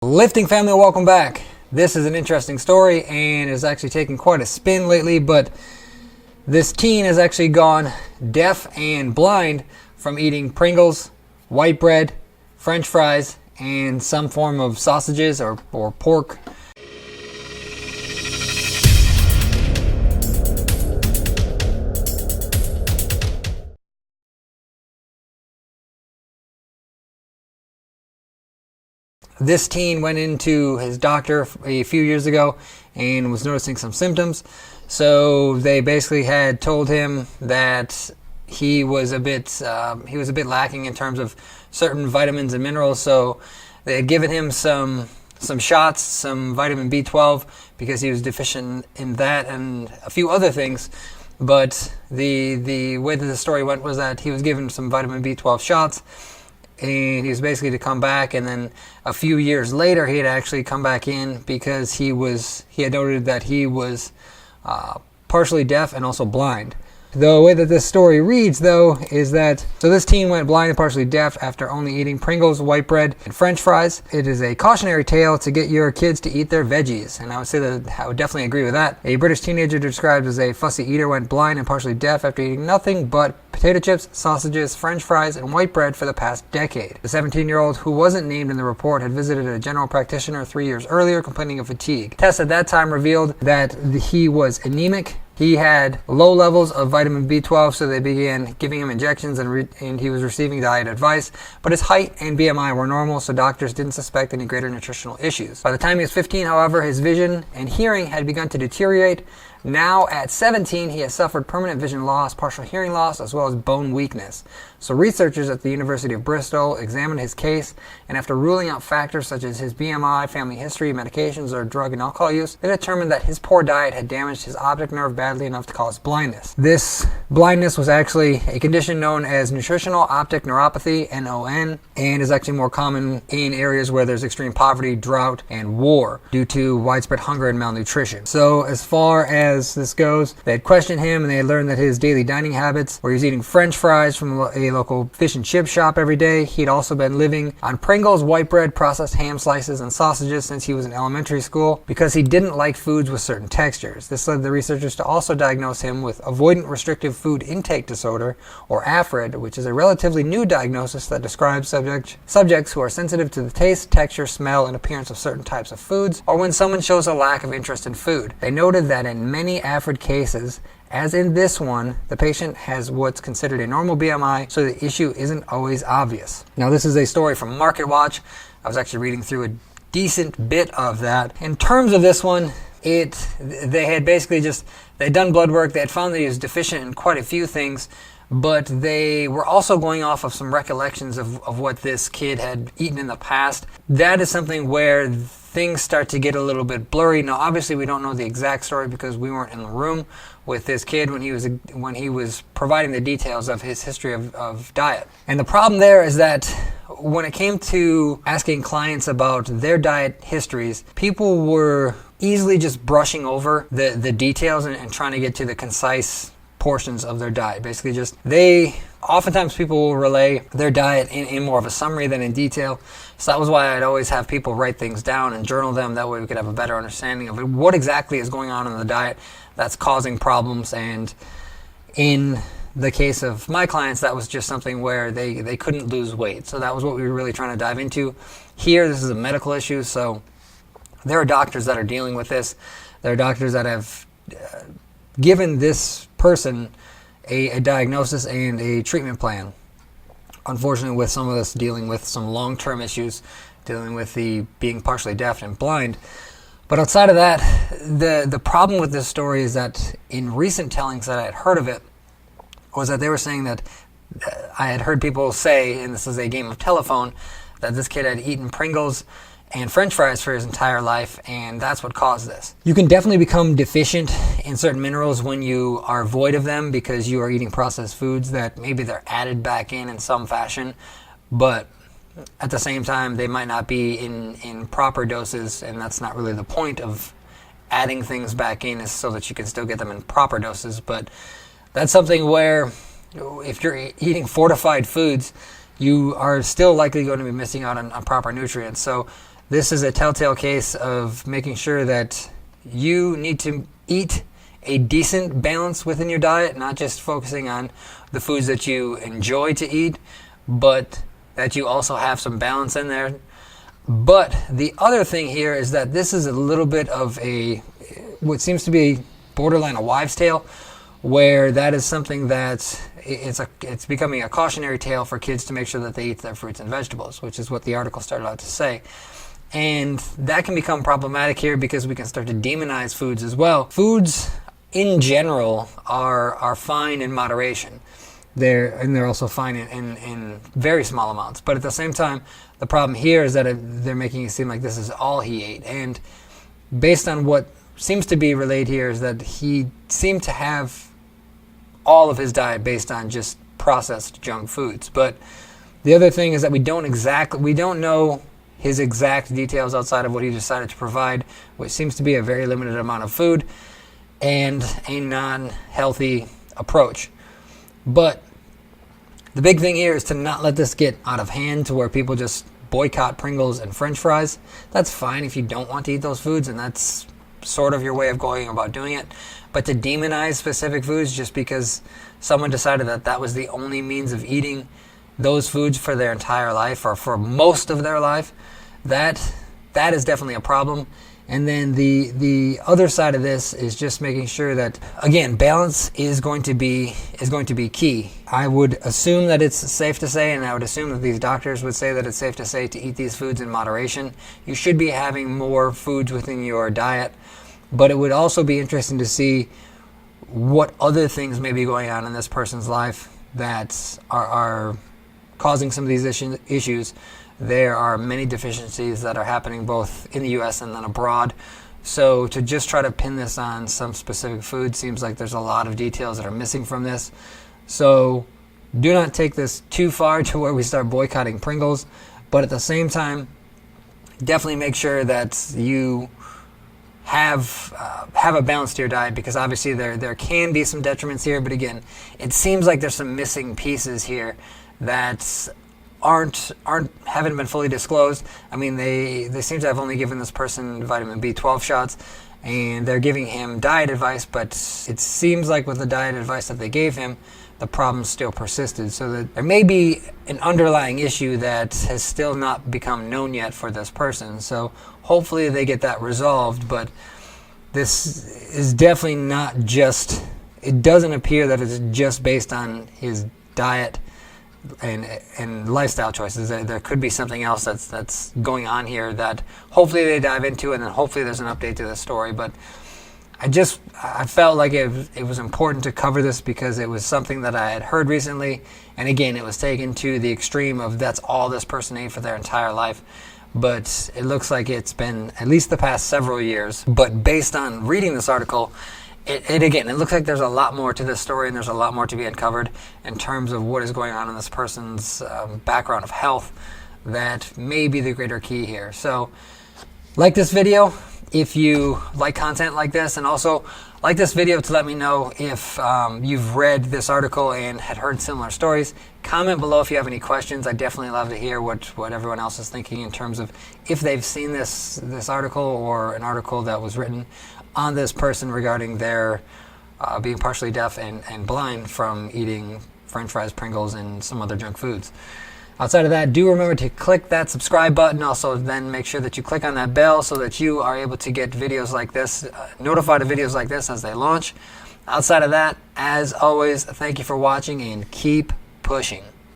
Lifting family, welcome back. This is an interesting story and is actually taking quite a spin lately, but this teen has actually gone deaf and blind from eating Pringles, white bread, French fries, and some form of sausages or pork. This teen went into his doctor a few years ago and was noticing some symptoms. So they basically had told him that he was a bit lacking in terms of certain vitamins and minerals. So they had given him some shots, some vitamin B12, because he was deficient in that and a few other things. But the way that the story went was that he was given some vitamin B12 shots, and he was basically to come back, and then a few years later he had actually come back in because he had noted that he was partially deaf and also blind. The way that this story reads, though, is that this teen went blind and partially deaf after only eating Pringles, white bread, and French fries. It is a cautionary tale to get your kids to eat their veggies, and I would say that I would definitely agree with that. A British teenager described as a fussy eater went blind and partially deaf after eating nothing but potato chips, sausages, French fries, and white bread for the past decade. The 17-year-old, who wasn't named in the report, had visited a general practitioner 3 years earlier complaining of fatigue. Tests at that time revealed that he was anemic. He had low levels of vitamin B12, so they began giving him injections and he was receiving diet advice. But his height and BMI were normal, so doctors didn't suspect any greater nutritional issues. By the time he was 15, however, his vision and hearing had begun to deteriorate. Now, at 17, he has suffered permanent vision loss, partial hearing loss, as well as bone weakness. So researchers at the University of Bristol examined his case, and after ruling out factors such as his BMI, family history, medications, or drug and alcohol use, they determined that his poor diet had damaged his optic nerve badly enough to cause blindness. This blindness was actually a condition known as nutritional optic neuropathy, NON, and is actually more common in areas where there's extreme poverty, drought, and war due to widespread hunger and malnutrition. So as far as this goes, they had questioned him and they had learned that his daily dining habits, where he was eating French fries from a local fish and chip shop every day. He'd also been living on Pringles, white bread, processed ham slices, and sausages since he was in elementary school because he didn't like foods with certain textures. This led the researchers to also diagnose him with avoidant restrictive food intake disorder, or AFRID, which is a relatively new diagnosis that describes subjects who are sensitive to the taste, texture, smell, and appearance of certain types of foods, or when someone shows a lack of interest in food. They noted that in many AFRID cases, as in this one, the patient has what's considered a normal BMI, so the issue isn't always obvious. Now, this is a story from MarketWatch. I was actually reading through a decent bit of that. In terms of this one, they had basically they'd done blood work, they had found that he was deficient in quite a few things, but they were also going off of some recollections of what this kid had eaten in the past. That is something where things start to get a little bit blurry. Now, obviously, we don't know the exact story because we weren't in the room with this kid when he was providing the details of his history of diet. And the problem there is that when it came to asking clients about their diet histories, people were easily just brushing over the details and trying to get to the concise portions of their diet. Basically, oftentimes people will relay their diet in more of a summary than in detail. So that was why I'd always have people write things down and journal them. That way we could have a better understanding of what exactly is going on in the diet that's causing problems. And in the case of my clients, that was just something where they couldn't lose weight. So that was what we were really trying to dive into. Here, this is a medical issue, so there are doctors that are dealing with this. There are doctors that have given this person a diagnosis and a treatment plan. Unfortunately, with some of this dealing with some long-term issues, dealing with the being partially deaf and blind. But outside of that, the problem with this story is that in recent tellings that I had heard of it, was that they were saying that I had heard people say, and this is a game of telephone, that this kid had eaten Pringles and French fries for his entire life, and that's what caused this. You can definitely become deficient in certain minerals when you are void of them because you are eating processed foods that maybe they're added back in some fashion, but at the same time they might not be in proper doses, and that's not really the point of adding things back in, is so that you can still get them in proper doses. But that's something where if you're eating fortified foods, you are still likely going to be missing out on proper nutrients. So this is a telltale case of making sure that you need to eat a decent balance within your diet, not just focusing on the foods that you enjoy to eat, but that you also have some balance in there. But the other thing here is that this is a little bit of what seems to be borderline a wives' tale, where that is something that it's becoming a cautionary tale for kids to make sure that they eat their fruits and vegetables, which is what the article started out to say. And that can become problematic here because we can start to demonize foods as well. Foods in general are fine in moderation. They're also fine in very small amounts. But at the same time, the problem here is that they're making it seem like this is all he ate. And based on what seems to be relayed here is that he seemed to have all of his diet based on just processed junk foods. But the other thing is that we don't know his exact details outside of what he decided to provide, which seems to be a very limited amount of food and a non-healthy approach. But the big thing here is to not let this get out of hand to where people just boycott Pringles and French fries. That's fine if you don't want to eat those foods, and that's sort of your way of going about doing it. But to demonize specific foods just because someone decided that that was the only means of eating those foods for their entire life or for most of their life, that is definitely a problem. And then the other side of this is just making sure that, again, balance is going to be key. I would assume that it's safe to say, and I would assume that these doctors would say that it's safe to say to eat these foods in moderation. You should be having more foods within your diet, but it would also be interesting to see what other things may be going on in this person's life that are causing some of these issues. There are many deficiencies that are happening both in the U.S. and then abroad. So to just try to pin this on some specific food seems like there's a lot of details that are missing from this. So do not take this too far to where we start boycotting Pringles. But at the same time, definitely make sure that you have a balance to your diet, because obviously there can be some detriments here. But again, it seems like there's some missing pieces here that haven't been fully disclosed. I mean, they seem to have only given this person vitamin B12 shots, and they're giving him diet advice, but it seems like with the diet advice that they gave him, the problem still persisted. So that there may be an underlying issue that has still not become known yet for this person. So hopefully they get that resolved, but this is definitely not just, it doesn't appear that it's just based on his diet and lifestyle choices. There could be something else that's going on here that hopefully they dive into, and then hopefully there's an update to the story. But I felt like it was important to cover this because it was something that I had heard recently, and again, it was taken to the extreme of that's all this person ate for their entire life. But it looks like it's been at least the past several years. But based on reading this article, it looks like there's a lot more to this story, and there's a lot more to be uncovered in terms of what is going on in this person's background of health that may be the greater key here. So, like this video if you like content like this, and also like this video to let me know if you've read this article and had heard similar stories. Comment below if you have any questions. I definitely love to hear what everyone else is thinking in terms of if they've seen this article or an article that was written on this person regarding their being partially deaf and blind from eating French fries, Pringles, and some other junk foods. Outside of that, do remember to click that subscribe button. Also, then make sure that you click on that bell so that you are able to get videos like this, notified of videos like this as they launch. Outside of that, as always, thank you for watching and keep pushing.